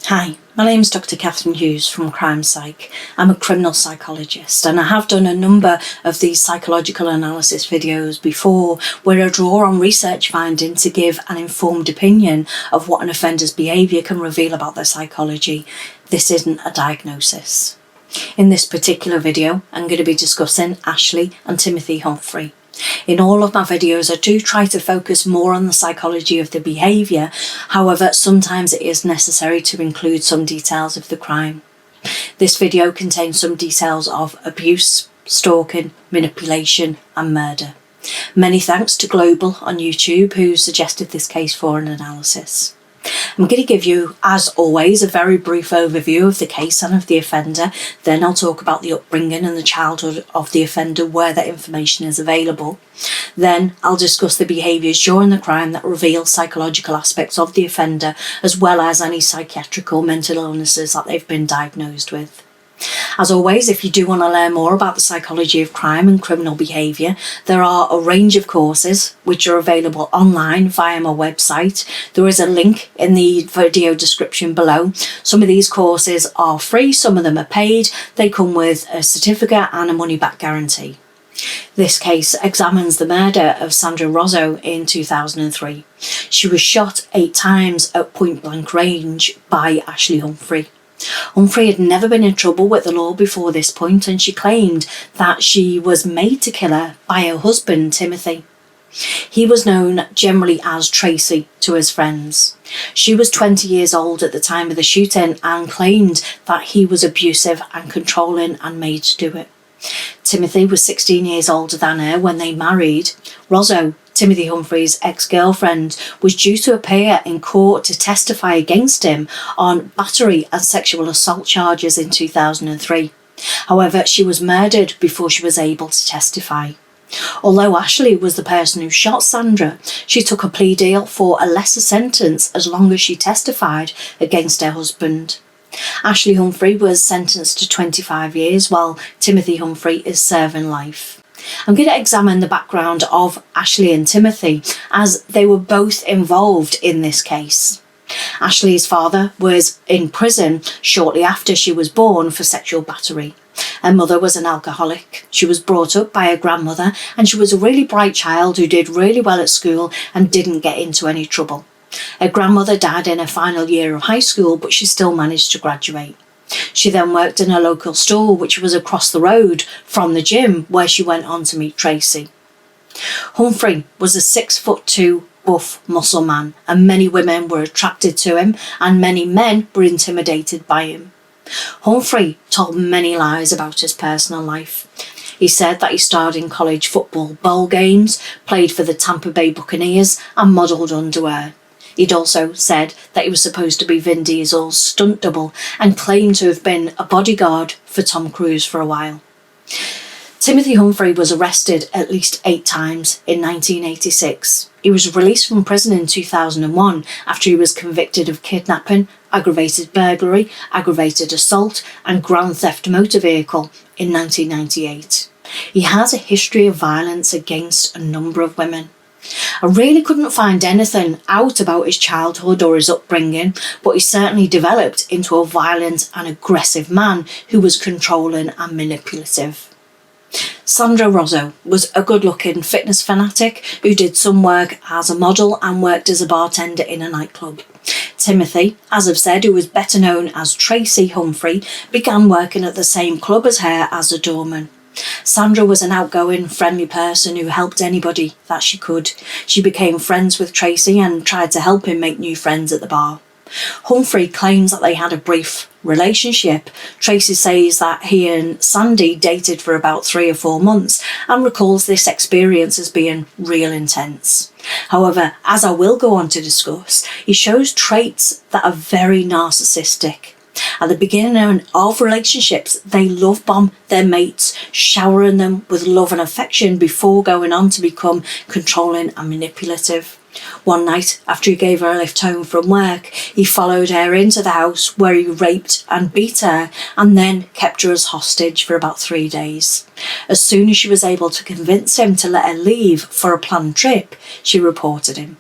Hi, my name is Dr. Catherine Hughes from Crime Psych. I'm a criminal psychologist and I have done a number of these psychological analysis videos before where I draw on research finding to give an informed opinion of what an offender's behaviour can reveal about their psychology. This isn't a diagnosis. In this particular video, I'm going to be discussing Ashley and Timothy Humphrey. In all of my videos, I do try to focus more on the psychology of the behaviour. However, sometimes it is necessary to include some details of the crime. This video contains some details of abuse, stalking, manipulation and murder. Many thanks to Global on YouTube who suggested this case for an analysis. I'm going to give you, as always, a very brief overview of the case and of the offender. Then I'll talk about the upbringing and the childhood of the offender where that information is available. Then I'll discuss the behaviours during the crime that reveal psychological aspects of the offender, as well as any psychiatric or mental illnesses that they've been diagnosed with. As always, if you do want to learn more about the psychology of crime and criminal behaviour, there are a range of courses which are available online via my website. There is a link in the video description below. Some of these courses are free, some of them are paid. They come with a certificate and a money-back guarantee. This case examines the murder of Sandra Rozzo in 2003. She was shot 8 times at point-blank range by Ashley Humphrey. Humphrey had never been in trouble with the law before this point, and she claimed that she was made to kill her by her husband, Timothy. He was known generally as Tracy to his friends. She was 20 years old at the time of the shooting and claimed that he was abusive and controlling and made to do it. Timothy was 16 years older than her when they married. Rozzo, Timothy Humphrey's ex-girlfriend, was due to appear in court to testify against him on battery and sexual assault charges in 2003. However, she was murdered before she was able to testify. Although Ashley was the person who shot Sandra, she took a plea deal for a lesser sentence as long as she testified against her husband. Ashley Humphrey was sentenced to 25 years while Timothy Humphrey is serving life. I'm going to examine the background of Ashley and Timothy as they were both involved in this case. Ashley's father was in prison shortly after she was born for sexual battery. Her mother was an alcoholic. She was brought up by her grandmother and she was a really bright child who did really well at school and didn't get into any trouble. Her grandmother died in her final year of high school, but she still managed to graduate. She then worked in a local store which was across the road from the gym where she went on to meet Tracy. Humphrey was a 6'2" buff muscle man and many women were attracted to him and many men were intimidated by him. Humphrey told many lies about his personal life. He said that he starred in college football bowl games, played for the Tampa Bay Buccaneers and modelled underwear. He'd also said that he was supposed to be Vin Diesel's stunt double and claimed to have been a bodyguard for Tom Cruise for a while. Timothy Humphrey was arrested at least 8 times in 1986. He was released from prison in 2001 after he was convicted of kidnapping, aggravated burglary, aggravated assault and grand theft motor vehicle in 1998. He has a history of violence against a number of women. I really couldn't find anything out about his childhood or his upbringing, but he certainly developed into a violent and aggressive man who was controlling and manipulative. Sandra Rozzo was a good-looking fitness fanatic who did some work as a model and worked as a bartender in a nightclub. Timothy, as I've said, who was better known as Tracy Humphrey, began working at the same club as her as a doorman. Sandra was an outgoing, friendly person who helped anybody that she could. She became friends with Tracy and tried to help him make new friends at the bar. Humphrey claims that they had a brief relationship. Tracy says that he and Sandy dated for about 3 or 4 months and recalls this experience as being real intense. However, as I will go on to discuss, he shows traits that are very narcissistic. At the beginning of relationships, they love bomb their mates, showering them with love and affection before going on to become controlling and manipulative. One night, after he gave her a lift home from work, he followed her into the house where he raped and beat her and then kept her as hostage for about 3 days. As soon as she was able to convince him to let her leave for a planned trip, she reported him.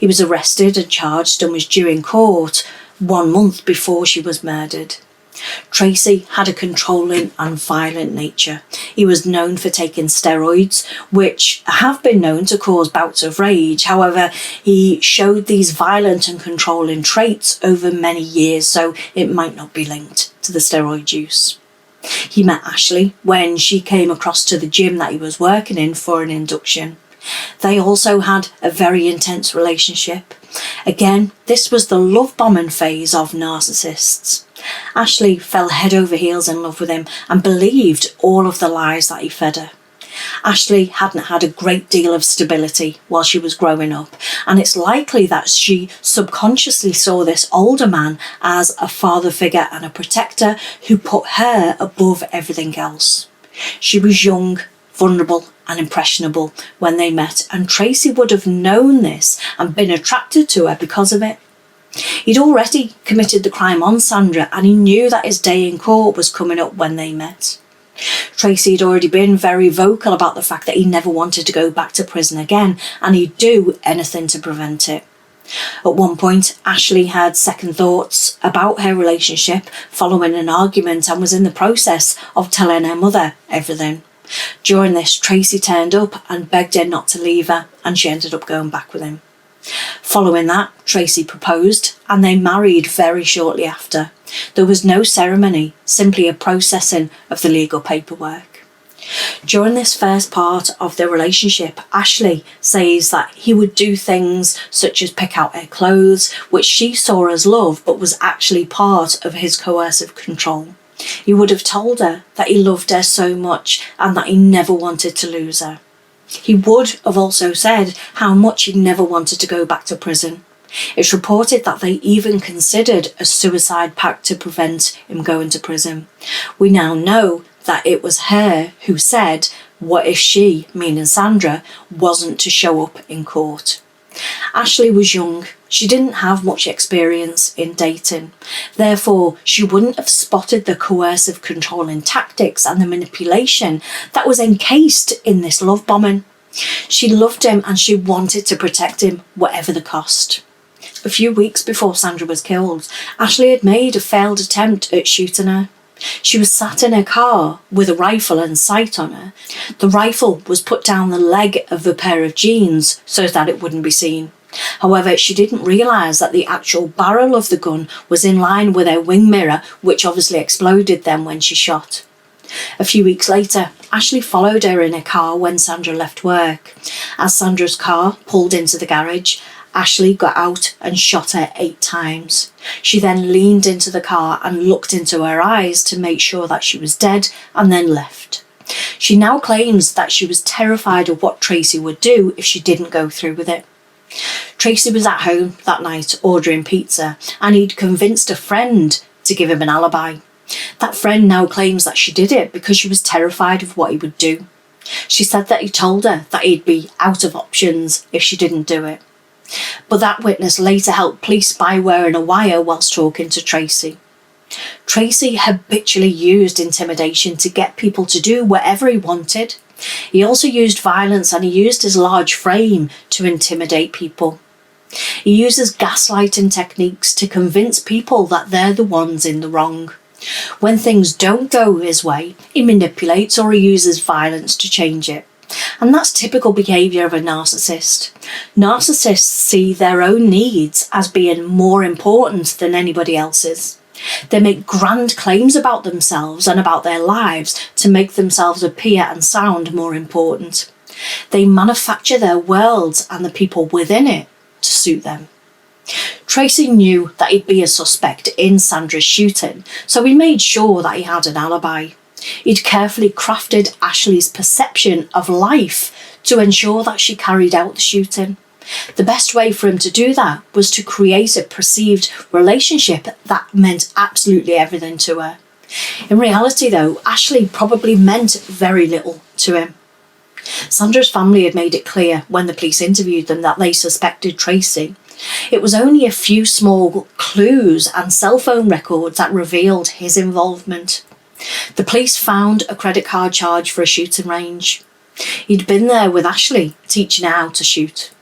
He was arrested and charged and was due in court 1 month before she was murdered. Tracy had a controlling and violent nature. He was known for taking steroids, which have been known to cause bouts of rage. However, he showed these violent and controlling traits over many years, so it might not be linked to the steroid use. He met Ashley when she came across to the gym that he was working in for an induction. They also had a very intense relationship. Again, this was the love bombing phase of narcissists. Ashley fell head over heels in love with him and believed all of the lies that he fed her. Ashley hadn't had a great deal of stability while she was growing up, and it's likely that she subconsciously saw this older man as a father figure and a protector who put her above everything else. She was young, vulnerable and impressionable when they met, and Tracy would have known this and been attracted to her because of it. He'd already committed the crime on Sandra, and he knew that his day in court was coming up when they met. Tracy had already been very vocal about the fact that he never wanted to go back to prison again, and he'd do anything to prevent it. At one point, Ashley had second thoughts about her relationship following an argument and was in the process of telling her mother everything. During this, Tracy turned up and begged her not to leave her, and she ended up going back with him. Following that, Tracy proposed and they married very shortly after. There was no ceremony, simply a processing of the legal paperwork. During this first part of their relationship, Ashley says that he would do things such as pick out her clothes, which she saw as love but was actually part of his coercive control. He would have told her that he loved her so much and that he never wanted to lose her. He would have also said how much he never wanted to go back to prison. It's reported that they even considered a suicide pact to prevent him going to prison. We now know that it was her who said, what if she, meaning Sandra, wasn't to show up in court? Ashley was young. She didn't have much experience in dating. Therefore, she wouldn't have spotted the coercive controlling tactics and the manipulation that was encased in this love bombing. She loved him and she wanted to protect him, whatever the cost. A few weeks before Sandra was killed, Ashley had made a failed attempt at shooting her. She was sat in her car with a rifle and sight on her. The rifle was put down the leg of a pair of jeans so that it wouldn't be seen. However, she didn't realise that the actual barrel of the gun was in line with her wing mirror, which obviously exploded then when she shot. A few weeks later, Ashley followed her in her car when Sandra left work. As Sandra's car pulled into the garage, Ashley got out and shot her 8 times. She then leaned into the car and looked into her eyes to make sure that she was dead and then left. She now claims that she was terrified of what Tracy would do if she didn't go through with it. Tracy was at home that night ordering pizza and he'd convinced a friend to give him an alibi. That friend now claims that she did it because she was terrified of what he would do. She said that he told her that he'd be out of options if she didn't do it. But that witness later helped police by wearing a wire whilst talking to Tracy. Tracy habitually used intimidation to get people to do whatever he wanted. He also used violence and he used his large frame to intimidate people. He uses gaslighting techniques to convince people that they're the ones in the wrong. When things don't go his way, he manipulates or he uses violence to change it. And that's typical behaviour of a narcissist. Narcissists see their own needs as being more important than anybody else's. They make grand claims about themselves and about their lives to make themselves appear and sound more important. They manufacture their worlds and the people within it to suit them. Tracy knew that he'd be a suspect in Sandra's shooting, so he made sure that he had an alibi. He'd carefully crafted Ashley's perception of life to ensure that she carried out the shooting. The best way for him to do that was to create a perceived relationship that meant absolutely everything to her. In reality, though, Ashley probably meant very little to him. Sandra's family had made it clear when the police interviewed them that they suspected Tracy. It was only a few small clues and cell phone records that revealed his involvement. The police found a credit card charge for a shooting range. He'd been there with Ashley, teaching her how to shoot.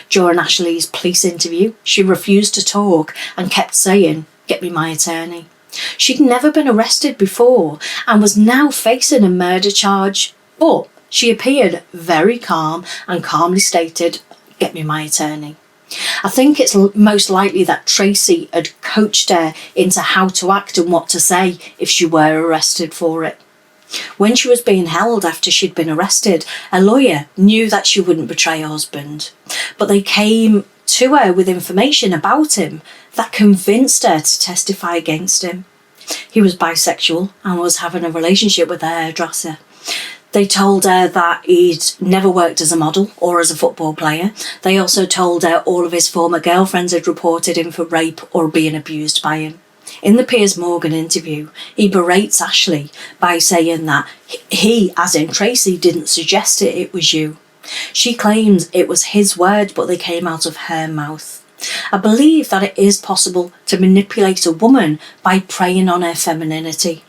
During Ashley's police interview, she refused to talk and kept saying, "Get me my attorney." She'd never been arrested before and was now facing a murder charge, but she appeared very calm and calmly stated, "Get me my attorney." I think it's most likely that Tracy had coached her into how to act and what to say if she were arrested for it. When she was being held after she'd been arrested, a lawyer knew that she wouldn't betray her husband, but they came to her with information about him that convinced her to testify against him. He was bisexual and was having a relationship with a hairdresser. They told her that he'd never worked as a model or as a football player. They also told her all of his former girlfriends had reported him for rape or being abused by him. In the Piers Morgan interview, he berates Ashley by saying that he, as in Tracy, didn't suggest it was you. She claims it was his words, but they came out of her mouth. I believe that it is possible to manipulate a woman by preying on her femininity.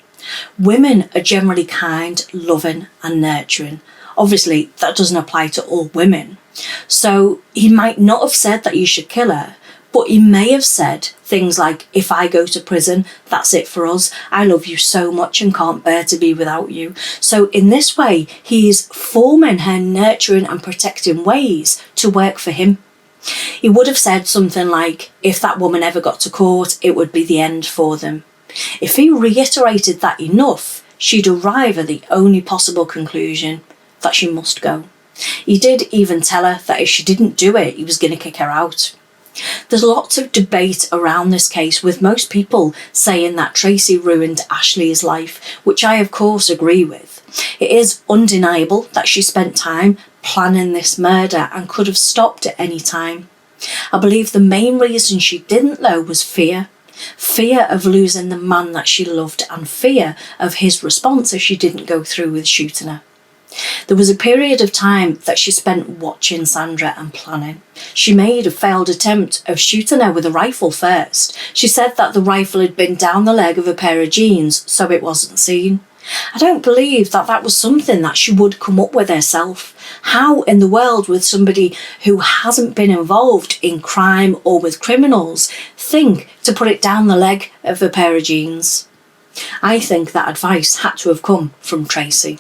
Women are generally kind, loving and nurturing. Obviously, that doesn't apply to all women. So he might not have said that you should kill her, but he may have said things like, "If I go to prison, that's it for us. I love you so much and can't bear to be without you." So in this way, he's forming her nurturing and protecting ways to work for him. He would have said something like, if that woman ever got to court, it would be the end for them. If he reiterated that enough, she'd arrive at the only possible conclusion, that she must go. He did even tell her that if she didn't do it, he was going to kick her out. There's lots of debate around this case, with most people saying that Tracy ruined Ashley's life, which I of course agree with. It is undeniable that she spent time planning this murder and could have stopped at any time. I believe the main reason she didn't though was fear. Fear of losing the man that she loved and fear of his response if she didn't go through with shooting her. There was a period of time that she spent watching Sandra and planning. She made a failed attempt of shooting her with a rifle first. She said that the rifle had been down the leg of a pair of jeans, so it wasn't seen. I don't believe that that was something that she would come up with herself. How in the world would somebody who hasn't been involved in crime or with criminals think to put it down the leg of a pair of jeans? I think that advice had to have come from Tracy.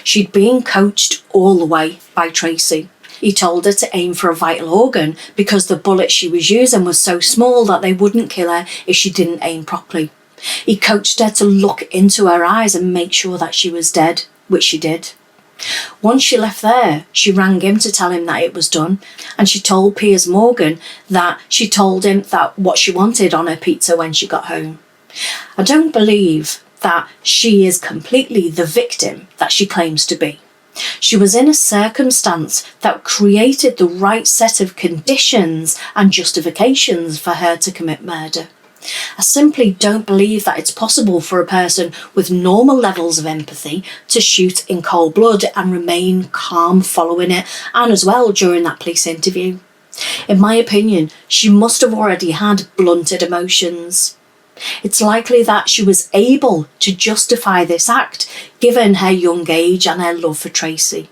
She'd been coached all the way by Tracy. He told her to aim for a vital organ because the bullet she was using was so small that they wouldn't kill her if she didn't aim properly. He coached her to look into her eyes and make sure that she was dead, which she did. Once she left there, she rang him to tell him that it was done, and she told Piers Morgan that she told him that what she wanted on her pizza when she got home. I don't believe that she is completely the victim that she claims to be. She was in a circumstance that created the right set of conditions and justifications for her to commit murder. I simply don't believe that it's possible for a person with normal levels of empathy to shoot in cold blood and remain calm following it, and as well during that police interview. In my opinion, she must have already had blunted emotions. It's likely that she was able to justify this act given her young age and her love for Tracy.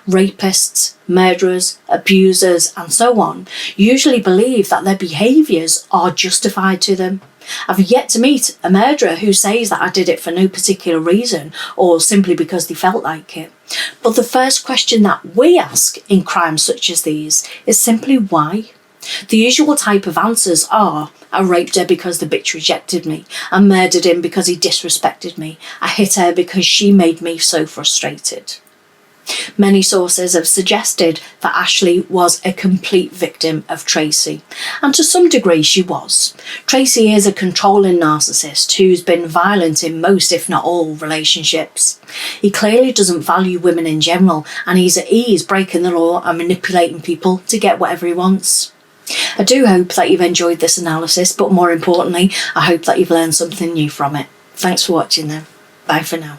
Rapists, murderers, abusers and so on usually believe that their behaviours are justified to them. I've yet to meet a murderer who says that I did it for no particular reason or simply because they felt like it. But the first question that we ask in crimes such as these is simply why? The usual type of answers are, I raped her because the bitch rejected me. I murdered him because he disrespected me. I hit her because she made me so frustrated. Many sources have suggested that Ashley was a complete victim of Tracy, and to some degree she was. Tracy is a controlling narcissist who's been violent in most, if not all, relationships. He clearly doesn't value women in general, and he's at ease breaking the law and manipulating people to get whatever he wants. I do hope that you've enjoyed this analysis, but more importantly, I hope that you've learned something new from it. Thanks for watching though. Bye for now.